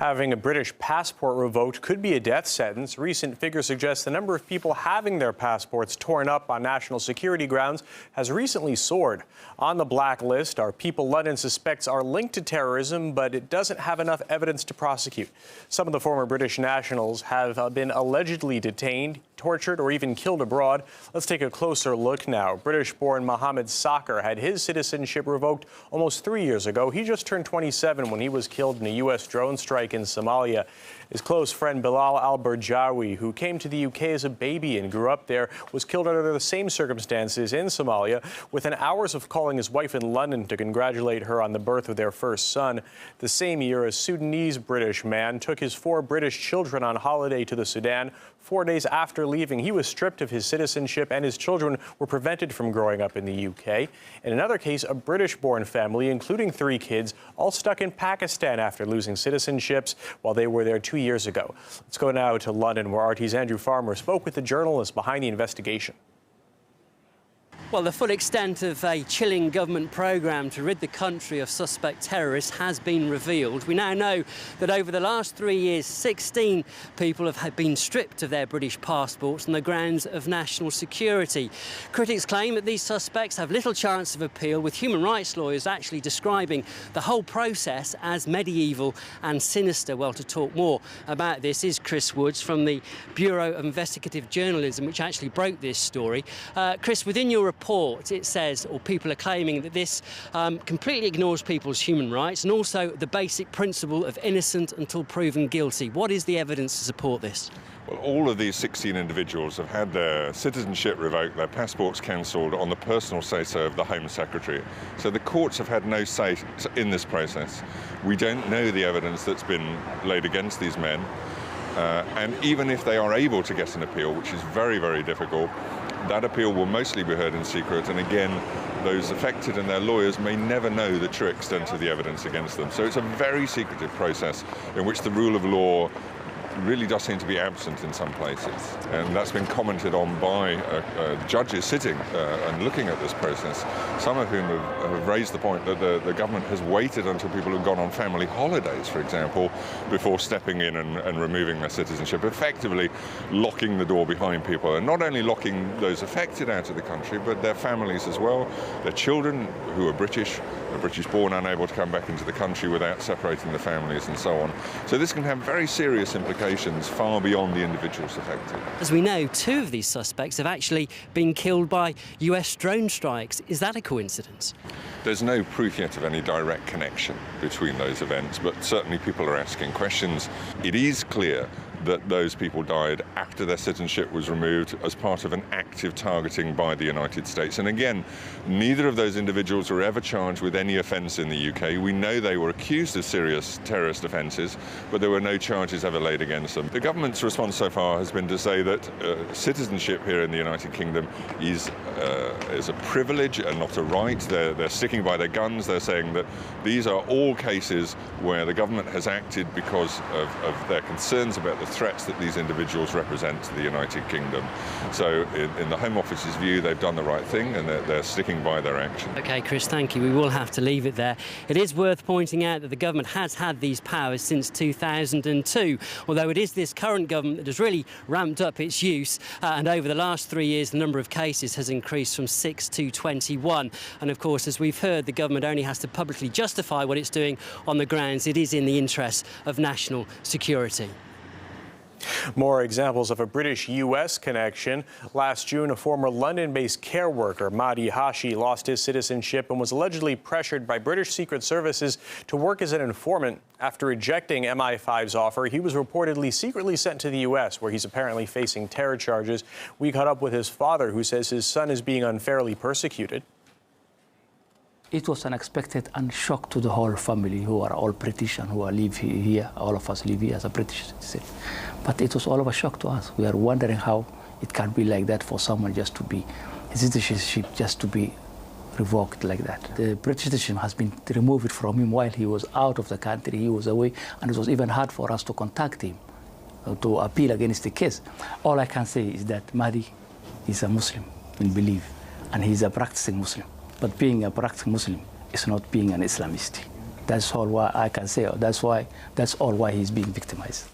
Having a British passport revoked could be a death sentence. Recent figures suggest the number of people having their passports torn up on national security grounds has recently soared. On the blacklist are people London suspects are linked to terrorism, but it doesn't have enough evidence to prosecute. Some of the former British nationals have been allegedly detained, tortured, or even killed abroad. Let's take a closer look now. British-born Mohammed Sakr had his citizenship revoked almost 3 years ago. He just turned 27 when he was killed in a U.S. drone strike in Somalia. His close friend Bilal al-Barjawi, who came to the UK as a baby and grew up there, was killed under the same circumstances in Somalia. Within hours of calling his wife in London to congratulate her on the birth of their first son, the same year a Sudanese-British man took his 4 British children on holiday to the Sudan. 4 days after leaving, he was stripped of his citizenship and his children were prevented from growing up in the UK. In another case, a British-born family, including 3 kids, all stuck in Pakistan after losing citizenships while they were there 2 years ago. Let's go now to London, where RT's Andrew Farmer spoke with the journalist behind the investigation. Well, the full extent of a chilling government programme to rid the country of suspect terrorists has been revealed. We now know that over the last 3 years, 16 people have been stripped of their British passports on the grounds of national security. Critics claim that these suspects have little chance of appeal, with human rights lawyers actually describing the whole process as medieval and sinister. Well, to talk more about this is Chris Woods from the Bureau of Investigative Journalism, which actually broke this story. Chris, within your report, it says, or people are claiming, that this completely ignores people's human rights and also the basic principle of innocent until proven guilty. What is the evidence to support this? Well, all of these 16 individuals have had their citizenship revoked, their passports cancelled on the personal say-so of the Home Secretary. So the courts have had no say in this process. We don't know the evidence that's been laid against these men. And even if they are able to get an appeal, which is very, very difficult, that appeal will mostly be heard in secret, and again, those affected and their lawyers may never know the true extent of the evidence against them. So it's a very secretive process in which the rule of law really does seem to be absent in some places. And that's been commented on by judges sitting and looking at this process, some of whom have raised the point that the government has waited until people have gone on family holidays, for example, before stepping in and removing their citizenship, effectively locking the door behind people, and not only locking those affected out of the country, but their families as well, their children who are British-born, unable to come back into the country without separating the families and so on. So this can have very serious implications far beyond the individuals affected. As we know, 2 of these suspects have actually been killed by US drone strikes. Is that a coincidence? There's no proof yet of any direct connection between those events, but certainly people are asking questions. It is clear that those people died after their citizenship was removed as part of an active targeting by the United States. And again, neither of those individuals were ever charged with any offence in the UK. We know they were accused of serious terrorist offences, but there were no charges ever laid against them. The government's response so far has been to say that citizenship here in the United Kingdom is a privilege and not a right. They're sticking by their guns. They're saying that these are all cases where the government has acted because of their concerns about the threats that these individuals represent to the United Kingdom. So in the Home Office's view, they've done the right thing and they're sticking by their action. OK, Chris, thank you. We will have to leave it there. It is worth pointing out that the government has had these powers since 2002, although it is this current government that has really ramped up its use. And over the last 3 years, the number of cases has increased from 6 to 21. And of course, as we've heard, the government only has to publicly justify what it's doing on the grounds it is in the interest of national security. More examples of a British-US connection. Last June, a former London-based care worker, Mahdi Hashi, lost his citizenship and was allegedly pressured by British Secret Services to work as an informant. After rejecting MI5's offer, he was reportedly secretly sent to the US, where he's apparently facing terror charges. We caught up with his father, who says his son is being unfairly persecuted. It was unexpected and shock to the whole family, who are all British and who live here. All of us live here as a British citizen. But it was all of a shock to us. We are wondering how it can be like that for someone just to be, his citizenship just to be revoked like that. The British citizenship has been removed from him while he was out of the country. He was away, and it was even hard for us to contact him to appeal against the case. All I can say is that Mahdi is a Muslim in belief, and he's a practicing Muslim. But being a practicing Muslim is not being an Islamist. That's all why I can say. That's all why he's being victimized.